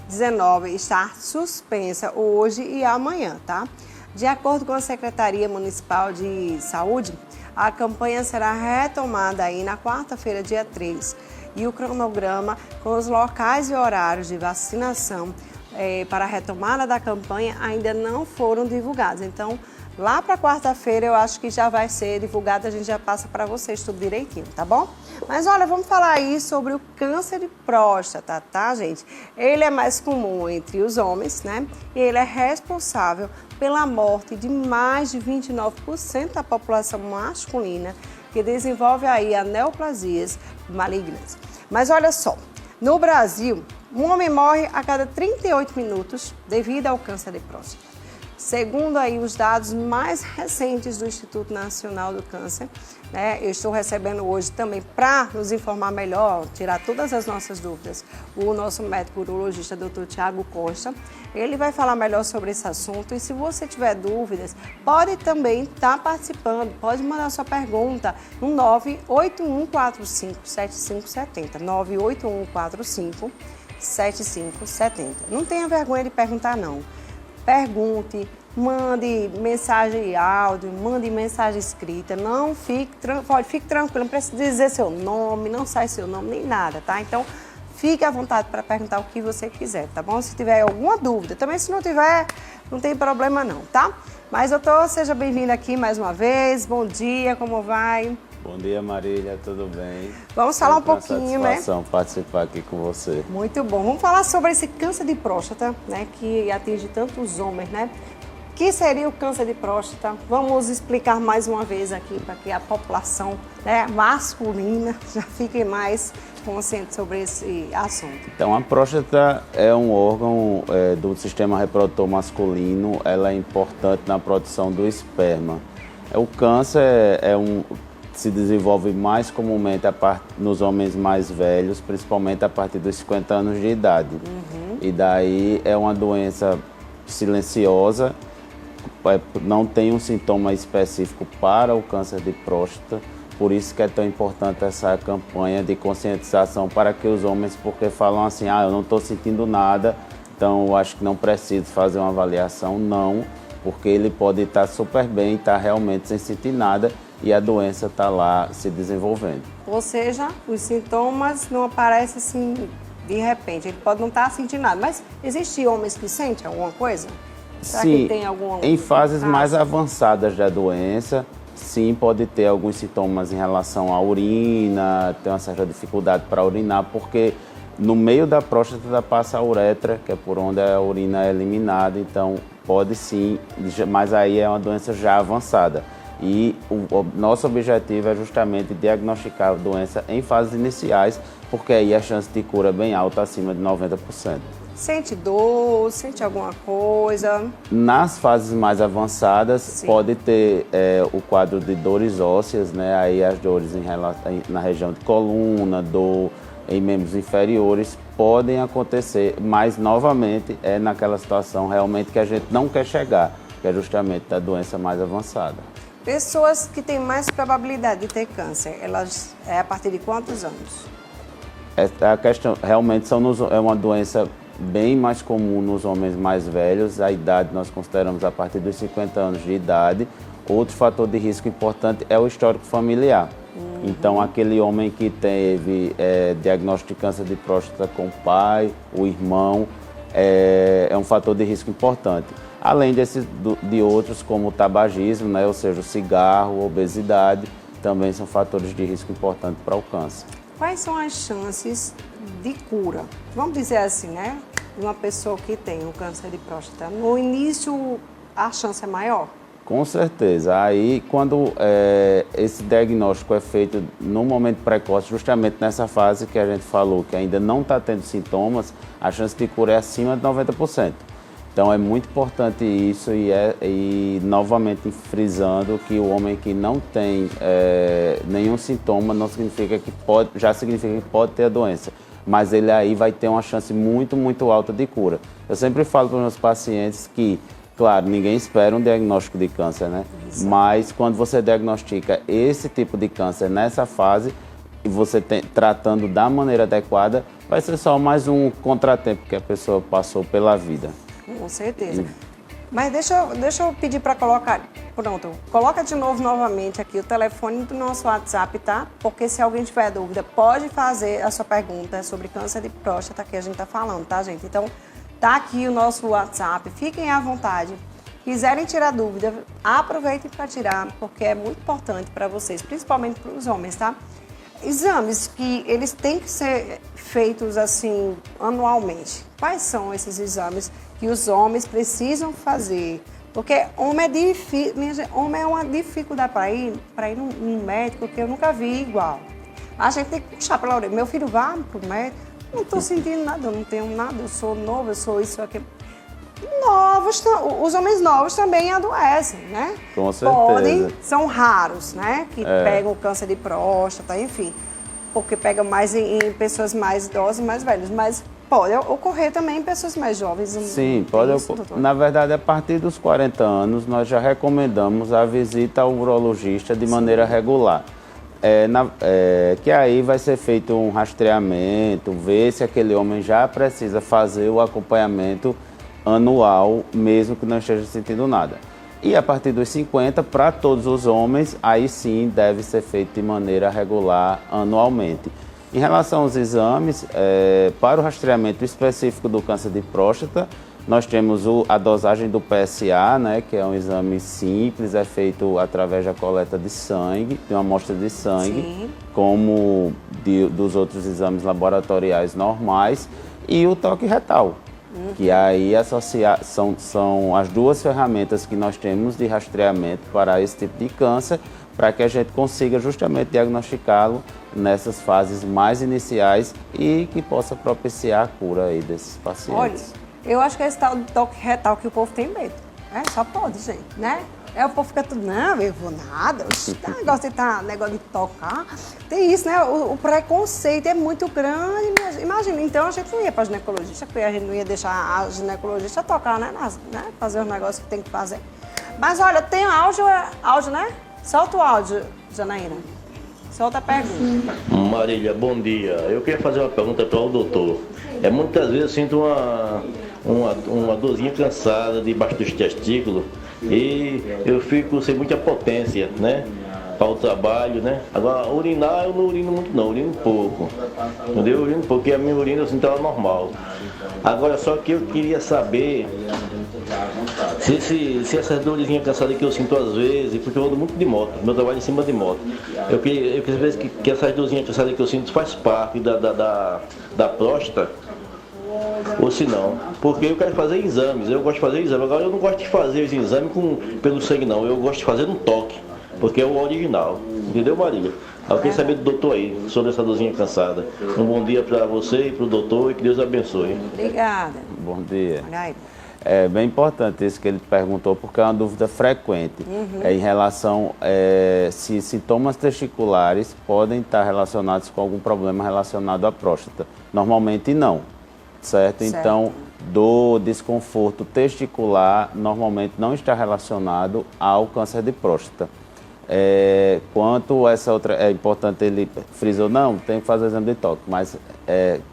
19 está suspensa hoje e amanhã, tá? De acordo com a Secretaria Municipal de Saúde, a campanha será retomada aí na quarta-feira, dia 3. E o cronograma com os locais e horários de vacinação para a retomada da campanha ainda não foram divulgados. Então, lá para quarta-feira eu acho que já vai ser divulgado, a gente já passa para vocês tudo direitinho, tá bom? Mas olha, vamos falar aí sobre o câncer de próstata, tá, gente? Ele é mais comum entre os homens, né? E ele é responsável pela morte de mais de 29% da população masculina que desenvolve aí neoplasias malignas. Mas olha só, no Brasil, um homem morre a cada 38 minutos devido ao câncer de próstata. Segundo aí os dados mais recentes do Instituto Nacional do Câncer, né, eu estou recebendo hoje também para nos informar melhor, tirar todas as nossas dúvidas, o nosso médico urologista, Dr. Tiago Costa. Ele vai falar melhor sobre esse assunto e se você tiver dúvidas, pode também estar participando, pode mandar sua pergunta no 981457570, 981457570. Não tenha vergonha de perguntar não. Pergunte, mande mensagem de áudio, mande mensagem escrita, não fique tranquilo, não precisa dizer seu nome, não sai seu nome, nem nada, tá? Então, fique à vontade para perguntar o que você quiser, tá bom? Se tiver alguma dúvida, também se não tiver, não tem problema não, tá? Mas, doutor, seja bem-vindo aqui mais uma vez, bom dia, como vai? Bom dia, Marília, tudo bem? Vamos falar um pouquinho, né? Satisfação participar aqui com você. Muito bom. Vamos falar sobre esse câncer de próstata, né, que atinge tantos homens, né? O que seria o câncer de próstata? Vamos explicar mais uma vez aqui para que a população, né, masculina já fique mais consciente sobre esse assunto. Então, a próstata é um órgão do sistema reprodutor masculino, ela é importante na produção do esperma. O câncer se desenvolve mais comumente nos homens mais velhos, principalmente a partir dos 50 anos de idade. E daí é uma doença silenciosa, não tem um sintoma específico para o câncer de próstata, por isso que é tão importante essa campanha de conscientização para que os homens, porque falam assim, eu não estou sentindo nada, então eu acho que não preciso fazer uma avaliação, não, porque ele pode estar super bem, estar realmente sem sentir nada, e a doença está lá se desenvolvendo. Ou seja, os sintomas não aparecem assim de repente, ele pode não estar sentindo nada, mas existem homens que sentem alguma coisa? Será sim, que tem algum em fases mais avançadas da doença, sim, pode ter alguns sintomas em relação à urina, ter uma certa dificuldade para urinar, porque no meio da próstata passa a uretra, que é por onde a urina é eliminada, então pode sim, mas aí é uma doença já avançada. E o nosso objetivo é justamente diagnosticar a doença em fases iniciais, porque aí a chance de cura é bem alta, acima de 90%. Sente dor, sente alguma coisa? Nas fases mais avançadas, sim, pode ter o quadro de dores ósseas, né? Aí as dores na região de coluna, dor em membros inferiores, podem acontecer, mas novamente é naquela situação realmente que a gente não quer chegar, que é justamente da doença mais avançada. Pessoas que têm mais probabilidade de ter câncer, elas a partir de quantos anos? A questão realmente é uma doença bem mais comum nos homens mais velhos. A idade nós consideramos a partir dos 50 anos de idade. Outro fator de risco importante é o histórico familiar. Então, aquele homem que teve diagnóstico de câncer de próstata com o pai, o irmão, é um fator de risco importante. Além de outros como o tabagismo, né? Ou seja, o cigarro, obesidade, também são fatores de risco importantes para o câncer. Quais são as chances de cura? Vamos dizer assim, né? De uma pessoa que tem o câncer de próstata. No início, a chance é maior? Com certeza. Aí, quando esse diagnóstico é feito no momento precoce, justamente nessa fase que a gente falou, que ainda não está tendo sintomas, a chance de cura é acima de 90%. Então, é muito importante isso e novamente frisando que o homem que não tem nenhum sintoma não significa que já significa que pode ter a doença, mas ele aí vai ter uma chance muito, muito alta de cura. Eu sempre falo para os meus pacientes que, claro, ninguém espera um diagnóstico de câncer, né? Exato. Mas quando você diagnostica esse tipo de câncer nessa fase, e você tratando da maneira adequada, vai ser só mais um contratempo que a pessoa passou pela vida. Com certeza. Mas deixa eu pedir para colocar. Pronto, coloca de novo novamente aqui o telefone do nosso WhatsApp, tá? Porque se alguém tiver dúvida, pode fazer a sua pergunta sobre câncer de próstata que a gente tá falando, tá, gente? Então, tá aqui o nosso WhatsApp, fiquem à vontade. Quiserem tirar dúvida, aproveitem para tirar, porque é muito importante para vocês, principalmente para os homens, tá? Exames que eles têm que ser feitos assim anualmente. Quais são esses exames que os homens precisam fazer? Porque homem é difícil, homem é uma dificuldade para ir num médico que eu nunca vi igual. A gente tem que puxar pela orelha. Meu filho vai pro médico, não estou sentindo nada, eu não tenho nada, eu sou novo, eu sou isso, aquilo. Os homens novos também adoecem, né? Com certeza. São raros, né? Que pegam o câncer de próstata, enfim. Porque pega mais em pessoas mais idosas e mais velhas. Mas pode ocorrer também em pessoas mais jovens. Sim, pode ocorrer. Na verdade, a partir dos 40 anos, nós já recomendamos a visita ao urologista de maneira regular. Que aí vai ser feito um rastreamento, ver se aquele homem já precisa fazer o acompanhamento anual, mesmo que não esteja sentindo nada. E a partir dos 50, para todos os homens, aí sim deve ser feito de maneira regular anualmente. Em relação aos exames, para o rastreamento específico do câncer de próstata, nós temos a dosagem do PSA, né, que é um exame simples, é feito através da coleta de sangue, de uma amostra de sangue, sim, como dos outros exames laboratoriais normais, e o toque retal. Que aí são as duas ferramentas que nós temos de rastreamento para esse tipo de câncer, para que a gente consiga justamente diagnosticá-lo nessas fases mais iniciais e que possa propiciar a cura aí desses pacientes. Olha, eu acho que é esse tal de toque retal que o povo tem medo. Só pode, gente, né? O povo fica tudo, não, eu vou nada, negócio de tocar. Tem isso, né? O preconceito é muito grande. Imagina, então a gente não ia para ginecologista, porque a gente não ia deixar a ginecologista tocar, né? Fazer os negócios que tem que fazer. Mas olha, tem áudio, né? Solta o áudio, Janaína. Solta a pergunta. Marília, bom dia. Eu queria fazer uma pergunta para o doutor. Muitas vezes eu sinto uma dorzinha cansada debaixo dos testículos e eu fico sem muita potência, né? Para o trabalho, né? Agora, urinar eu não urino muito não, urino pouco. Entendeu? Eu urino pouco, porque a minha urina eu sinto ela normal. Agora, só que eu queria saber se essas dorzinhas cansadas que eu sinto às vezes, porque eu ando muito de moto, meu trabalho é em cima de moto. Eu queria saber que essas dorzinhas cansadas que eu sinto faz parte da próstata, ou se não, porque eu quero fazer exames, eu gosto de fazer exames. Agora eu não gosto de fazer os exames pelo sangue não, eu gosto de fazer no toque, porque é o original, entendeu, Marília? Eu queria saber do doutor aí, sobre essa dorzinha cansada. Um bom dia para você e para o doutor e que Deus abençoe. Obrigada. Bom dia. É bem importante isso que ele perguntou, porque é uma dúvida frequente. Em relação se sintomas testiculares podem estar relacionados com algum problema relacionado à próstata. Normalmente não, certo? Então, do desconforto testicular normalmente não está relacionado ao câncer de próstata. Quanto essa outra, é importante, ele frisou, não, tem que fazer o exame de toque, mas,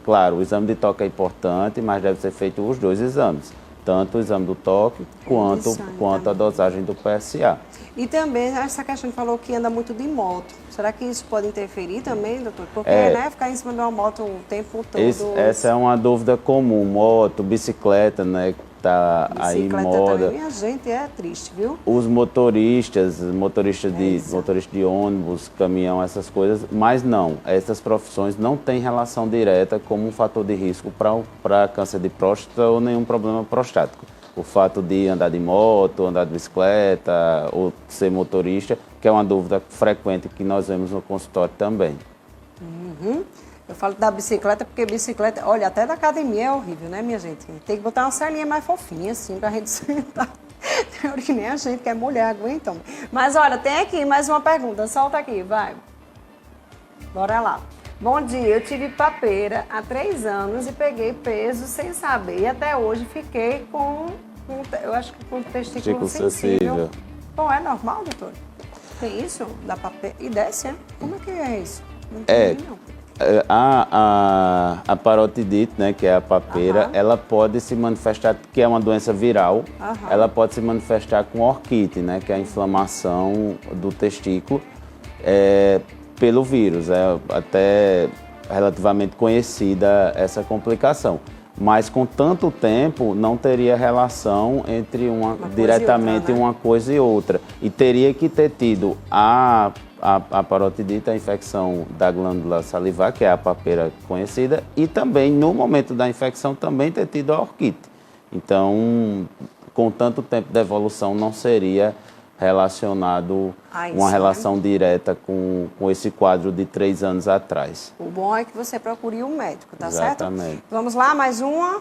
claro, o exame de toque é importante, mas deve ser feito os dois exames, tanto o exame do toque quanto a dosagem do PSA. E também, essa questão que falou que anda muito de moto, será que isso pode interferir também, doutor? Porque, né, ficar em cima de uma moto o tempo todo... Essa é uma dúvida comum, moto, bicicleta, né? Tá aí em moda. Também, minha gente, é triste, viu? Os motoristas de ônibus, caminhão, essas coisas, mas não, essas profissões não têm relação direta como um fator de risco para câncer de próstata ou nenhum problema prostático. O fato de andar de moto, andar de bicicleta ou ser motorista, que é uma dúvida frequente que nós vemos no consultório também. Eu falo da bicicleta porque bicicleta, olha, até da academia é horrível, né, minha gente? Tem que botar uma salinha mais fofinha, assim, pra gente sentar. Que nem a gente, que é mulher, aguenta. Mas olha, tem aqui mais uma pergunta, solta aqui, vai. Bora lá. Bom dia, eu tive papeira há 3 anos e peguei peso sem saber. E até hoje fiquei eu acho que com testículo sensível. Bom, é normal, doutor? Tem isso? Da papeira? E desce, é? Como é que é isso? Não entendi, não. A parotidite, né, que é a papeira, ela pode se manifestar, que é uma doença viral, ela pode se manifestar com orquite, né, que é a inflamação do testículo pelo vírus. É até relativamente conhecida essa complicação. Mas com tanto tempo não teria relação entre diretamente uma coisa e outra. E teria que ter tido a parotidite, a infecção da glândula salivar, que é a papeira conhecida, e também, no momento da infecção, também ter tido a orquite. Então, com tanto tempo de evolução, não seria relacionado uma relação direta com esse quadro de 3 anos atrás. O bom é que você procure um médico, tá Exatamente. certo? Vamos lá, mais uma.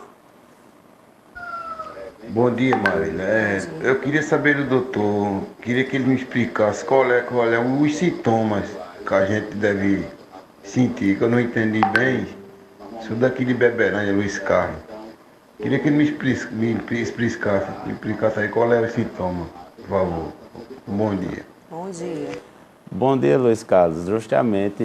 Bom dia, Marília. Eu queria saber do doutor, queria que ele me explicasse qual é os sintomas que a gente deve sentir, que eu não entendi bem. Sou daqui de Beberândia, Luiz Carlos. Queria que ele me explicasse aí qual é o sintoma, por favor. Bom dia. Bom dia. Bom dia, Luiz Carlos. Justamente,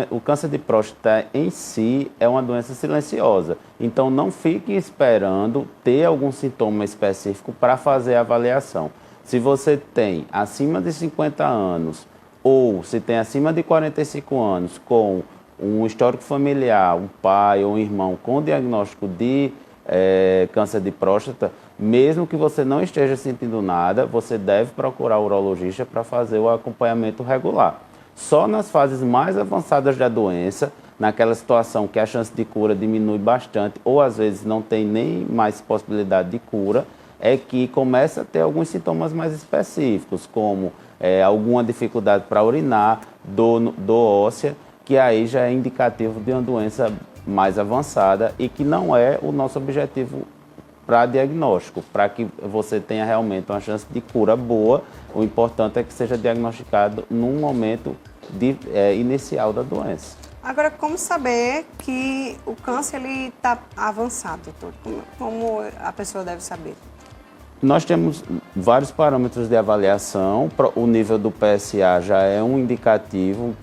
o câncer de próstata em si é uma doença silenciosa. Então, não fique esperando ter algum sintoma específico para fazer a avaliação. Se você tem acima de 50 anos ou se tem acima de 45 anos com um histórico familiar, um pai ou um irmão com diagnóstico de câncer de próstata, mesmo que você não esteja sentindo nada, você deve procurar o urologista para fazer o acompanhamento regular. Só nas fases mais avançadas da doença, naquela situação que a chance de cura diminui bastante ou às vezes não tem nem mais possibilidade de cura, é que começa a ter alguns sintomas mais específicos, como alguma dificuldade para urinar, dor óssea, que aí já é indicativo de uma doença mais avançada e que não é o nosso objetivo para diagnóstico. Para que você tenha realmente uma chance de cura boa, o importante é que seja diagnosticado num momento inicial da doença. Agora, como saber que o câncer está avançado, doutor? Como a pessoa deve saber? Nós temos vários parâmetros de avaliação. O nível do PSA já é um indicativo.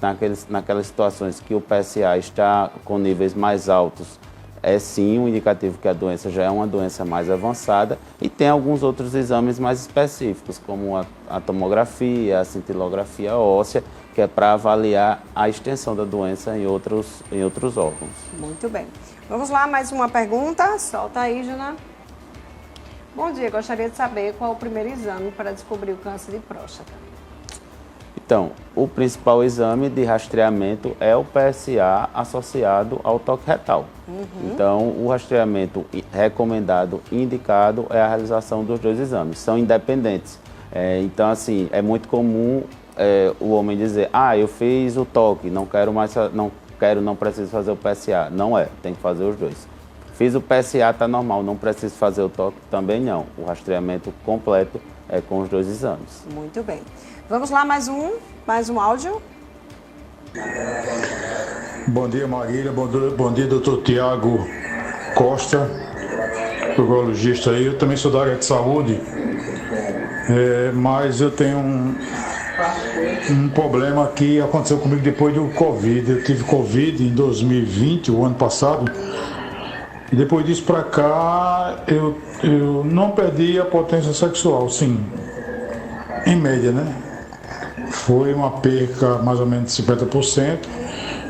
Naquelas situações que o PSA está com níveis mais altos, é sim um indicativo que a doença já é uma doença mais avançada. E tem alguns outros exames mais específicos, como a tomografia, a cintilografia óssea, que é para avaliar a extensão da doença em outros órgãos. Muito bem. Vamos lá, mais uma pergunta. Solta aí, Jana. Bom dia, gostaria de saber qual é o primeiro exame para descobrir o câncer de próstata. Então, o principal exame de rastreamento é o PSA associado ao toque retal. Então, o rastreamento recomendado, indicado, é a realização dos 2 exames. São independentes. Então, assim, é muito comum o homem dizer, eu fiz o toque, não preciso fazer o PSA. Não tem que fazer os 2. Fiz o PSA, está normal, não preciso fazer o toque, também não. O rastreamento completo é com os 2 exames. Muito bem. Vamos lá, mais um áudio. Bom dia, Marília. Bom dia, doutor Tiago Costa, urologista aí. Eu também sou da área de saúde, mas eu tenho um problema que aconteceu comigo depois do Covid. Eu tive Covid em 2020, o ano passado. E depois disso para cá, eu não perdi a potência sexual, sim, em média, né? Foi uma perca mais ou menos de 50%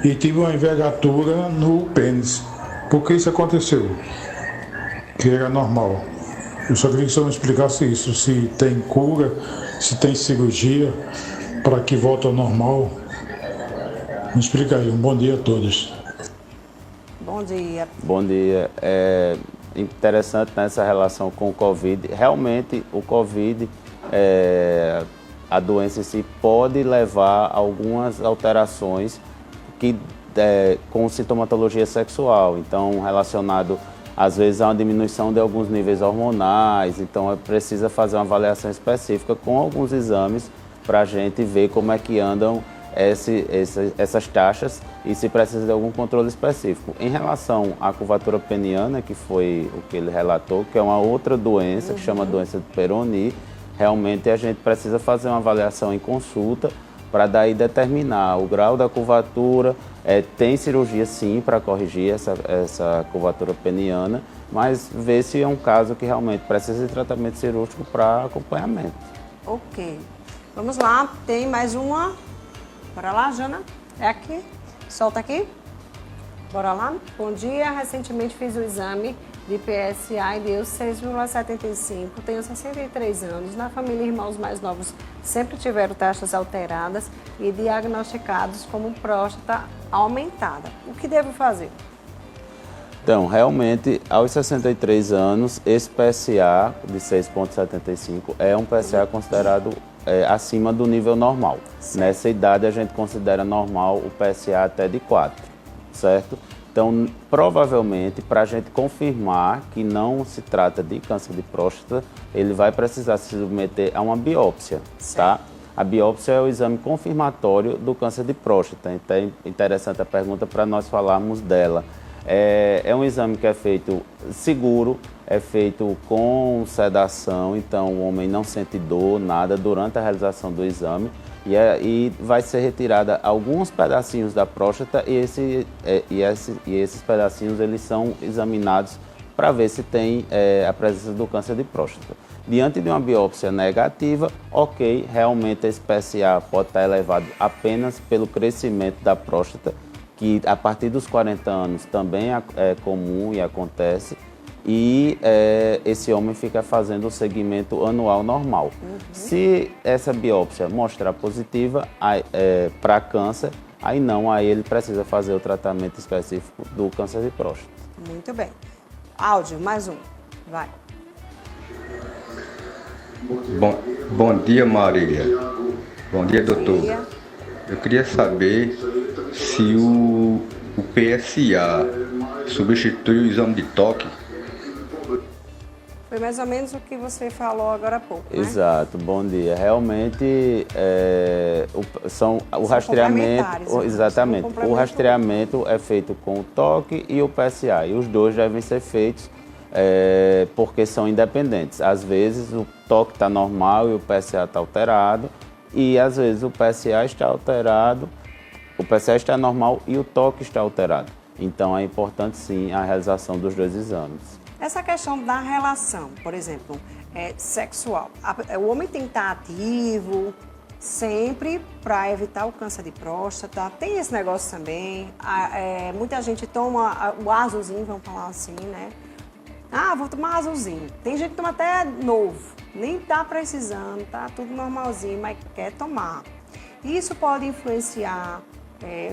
e tive uma envergadura no pênis. Por que isso aconteceu? Que era normal. Eu só queria que o senhor me explicasse isso, se tem cura, se tem cirurgia para que volte ao normal. Me explica aí. Um bom dia a todos. Bom dia. Bom dia. É interessante nessa relação com o Covid. Realmente, o Covid, a doença em si pode levar a algumas alterações com sintomatologia sexual. Então, relacionado, às vezes, a uma diminuição de alguns níveis hormonais. Então, precisa fazer uma avaliação específica com alguns exames para a gente ver como é que andam essas taxas e se precisa de algum controle específico. Em relação à curvatura peniana, que foi o que ele relatou, que é uma outra doença, que chama doença de Peyronie, realmente a gente precisa fazer uma avaliação em consulta para daí determinar o grau da curvatura, Tem cirurgia sim para corrigir essa curvatura peniana, mas vê se é um caso que realmente precisa de tratamento cirúrgico para acompanhamento. Ok. Vamos lá, tem mais uma. Bora lá, Jana. É aqui. Solta aqui. Bora lá. Bom dia. Recentemente fiz o exame de PSA e deu 6,75. Tenho 63 anos. Na família, irmãos mais novos sempre tiveram taxas alteradas e diagnosticados como próstata aumentada. O que devo fazer? Então, realmente, aos 63 anos, esse PSA de 6,75 é um PSA considerado acima do nível normal. Certo. Nessa idade, a gente considera normal o PSA até de 4, certo? Então, provavelmente, para a gente confirmar que não se trata de câncer de próstata, ele vai precisar se submeter a uma biópsia, tá? A biópsia é o exame confirmatório do câncer de próstata. Então, é interessante a pergunta para nós falarmos dela. É um exame que é feito seguro, é feito com sedação, então o homem não sente dor, nada durante a realização do exame. E vai ser retirada alguns pedacinhos da próstata e esses pedacinhos eles são examinados para ver se tem a presença do câncer de próstata. Diante de uma biópsia negativa, ok, realmente esse PSA pode estar elevado apenas pelo crescimento da próstata, que a partir dos 40 anos também é comum e acontece, e esse homem fica fazendo o segmento anual normal. Se essa biópsia mostrar positiva para câncer, aí ele precisa fazer o tratamento específico do câncer de próstata. Muito bem. Áudio, mais um. Vai. Bom dia, Marília. Bom dia, doutor. Bom dia. Eu queria saber se o PSA substitui o exame de toque. Foi mais ou menos o que você falou agora há pouco, né? Exato, bom dia. Realmente, o rastreamento, exatamente, o rastreamento é feito com o toque e o PSA, e os dois devem ser feitos porque são independentes. Às vezes o toque está normal e o PSA está alterado, e às vezes o PSA está alterado, o PSA está normal e o toque está alterado. Então é importante sim a realização dos dois exames. Essa questão da relação, por exemplo, sexual. O homem tem que estar ativo sempre para evitar o câncer de próstata. Tem esse negócio também. Muita gente toma o azulzinho, vamos falar assim, né? Ah, vou tomar azulzinho. Tem gente que toma até novo, nem tá precisando, tá tudo normalzinho, mas quer tomar. Isso pode influenciar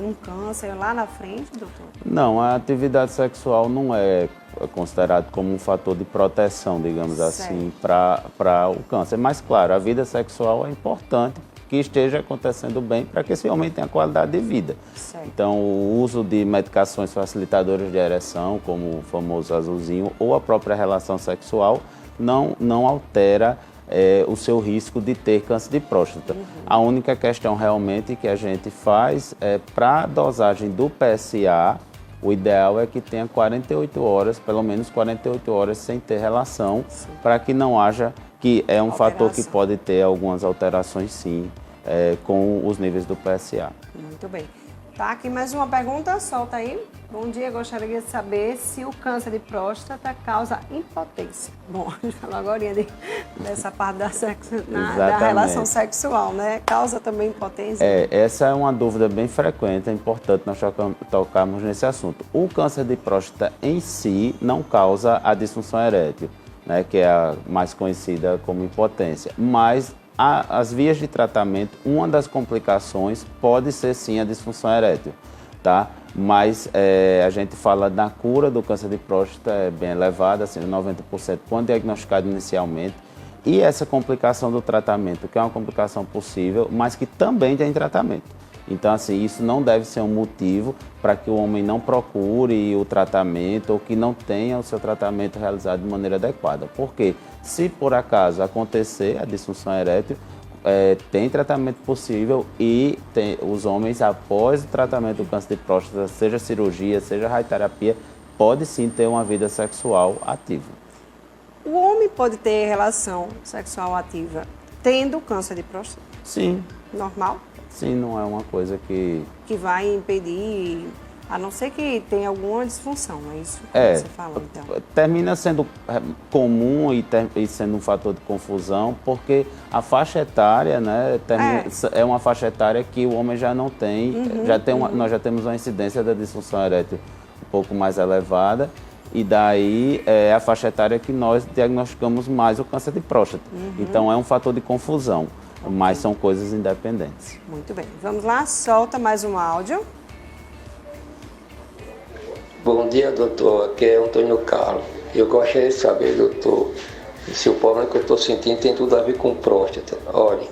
um câncer lá na frente, doutor? Não, a atividade sexual não é considerado como um fator de proteção, digamos assim, para o câncer. Mas, claro, a vida sexual é importante que esteja acontecendo bem para que esse homem tenha qualidade de vida. Certo. Então, o uso de medicações facilitadoras de ereção, como o famoso azulzinho, ou a própria relação sexual, não altera o seu risco de ter câncer de próstata. A única questão realmente que a gente faz para a dosagem do PSA, o ideal é que tenha 48 horas, pelo menos 48 horas sem ter relação, para que não haja, que é um fator que pode ter algumas alterações sim, com os níveis do PSA. Muito bem. Tá, aqui mais uma pergunta, solta aí. Bom dia, gostaria de saber se o câncer de próstata causa impotência. Bom, a gente falou agora dessa parte da relação sexual, né? Causa também impotência? Essa é uma dúvida bem frequente, é importante nós tocarmos nesse assunto. O câncer de próstata em si não causa a disfunção erétil, né, que é a mais conhecida como impotência, mas as vias de tratamento, uma das complicações pode ser sim a disfunção erétil, tá? Mas a gente fala na cura do câncer de próstata bem elevada, assim, 90% quando diagnosticado inicialmente, e essa complicação do tratamento, que é uma complicação possível, mas que também tem tratamento. Então, assim, isso não deve ser um motivo para que o homem não procure o tratamento ou que não tenha o seu tratamento realizado de maneira adequada. Porque se por acaso acontecer a disfunção erétil, tem tratamento possível e os homens, após o tratamento do câncer de próstata, seja cirurgia, seja radioterapia, pode sim ter uma vida sexual ativa. O homem pode ter relação sexual ativa tendo câncer de próstata? Sim. Normal? Sim, não é uma coisa que vai impedir, a não ser que tenha alguma disfunção, é isso que você fala, então. Termina sendo comum e sendo um fator de confusão, porque a faixa etária, né, é uma faixa etária que o homem já não tem, nós já temos uma incidência da disfunção erétil um pouco mais elevada, e daí é a faixa etária que nós diagnosticamos mais o câncer de próstata. Então é um fator de confusão, mas são coisas independentes. Muito bem, vamos lá, solta mais um áudio. Bom dia, doutor. Aqui é Antônio Carlos. Eu gostaria de saber, doutor, se o problema que eu estou sentindo tem tudo a ver com próstata. Olha,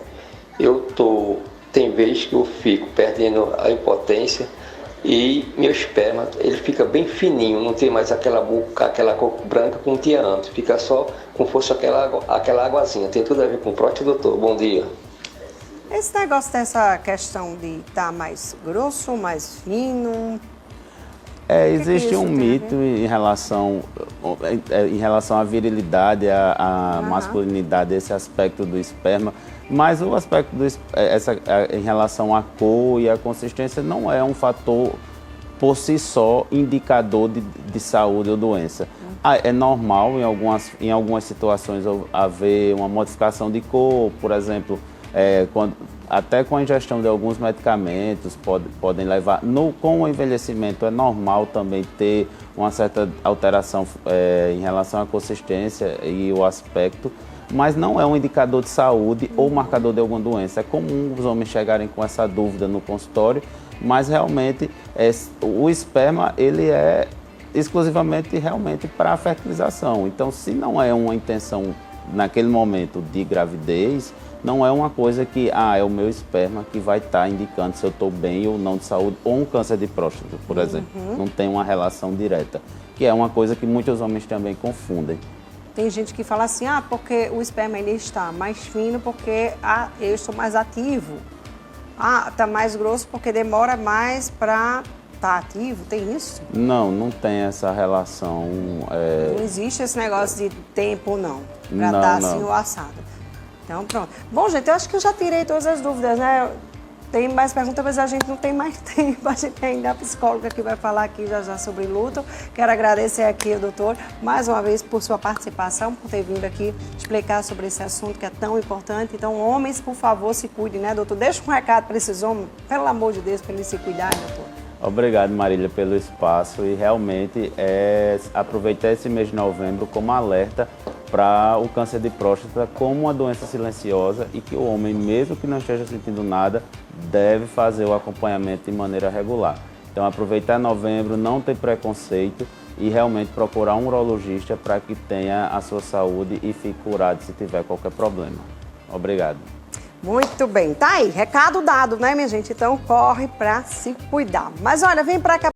tem vezes que eu fico perdendo a impotência e meu esperma, ele fica bem fininho, não tem mais aquela cor branca como tinha antes, fica só como fosse aquela aguazinha. Tem tudo a ver com próstata, doutor? Bom dia. Esse negócio dessa questão de estar mais grosso, mais fino... Existe um mito em relação à virilidade, à masculinidade, esse aspecto do esperma, mas o aspecto em relação à cor e à consistência não é um fator por si só indicador de saúde ou doença. É normal em algumas situações haver uma modificação de cor, por exemplo, até com a ingestão de alguns medicamentos podem levar. Com o envelhecimento é normal também ter uma certa alteração em relação à consistência e o aspecto, mas não é um indicador de saúde ou marcador de alguma doença. É comum os homens chegarem com essa dúvida no consultório, mas realmente o esperma ele é exclusivamente realmente para a fertilização. Então, se não é uma intenção naquele momento de gravidez, não é uma coisa que, é o meu esperma que vai estar indicando se eu estou bem ou não de saúde, ou um câncer de próstata, por exemplo. Não tem uma relação direta, que é uma coisa que muitos homens também confundem. Tem gente que fala assim, porque o esperma ele está mais fino porque eu estou mais ativo. Está mais grosso porque demora mais para estar ativo, tem isso? Não tem essa relação. Não existe esse negócio de tempo, não, para estar assim ou assado. Então, pronto. Bom, gente, eu acho que eu já tirei todas as dúvidas, né? Tem mais perguntas, mas a gente não tem mais tempo. A gente tem ainda a psicóloga que vai falar aqui já sobre luto. Quero agradecer aqui ao doutor, mais uma vez, por sua participação, por ter vindo aqui explicar sobre esse assunto que é tão importante. Então, homens, por favor, se cuidem, né, doutor? Deixa um recado para esses homens, pelo amor de Deus, para eles se cuidarem, doutor. Obrigado, Marília, pelo espaço e realmente aproveitar esse mês de novembro como alerta para o câncer de próstata como uma doença silenciosa e que o homem, mesmo que não esteja sentindo nada, deve fazer o acompanhamento de maneira regular. Então, aproveitar novembro, não ter preconceito e realmente procurar um urologista para que tenha a sua saúde e fique curado se tiver qualquer problema. Obrigado. Muito bem, tá aí, recado dado, né, minha gente? Então corre para se cuidar. Mas olha, vem para cá.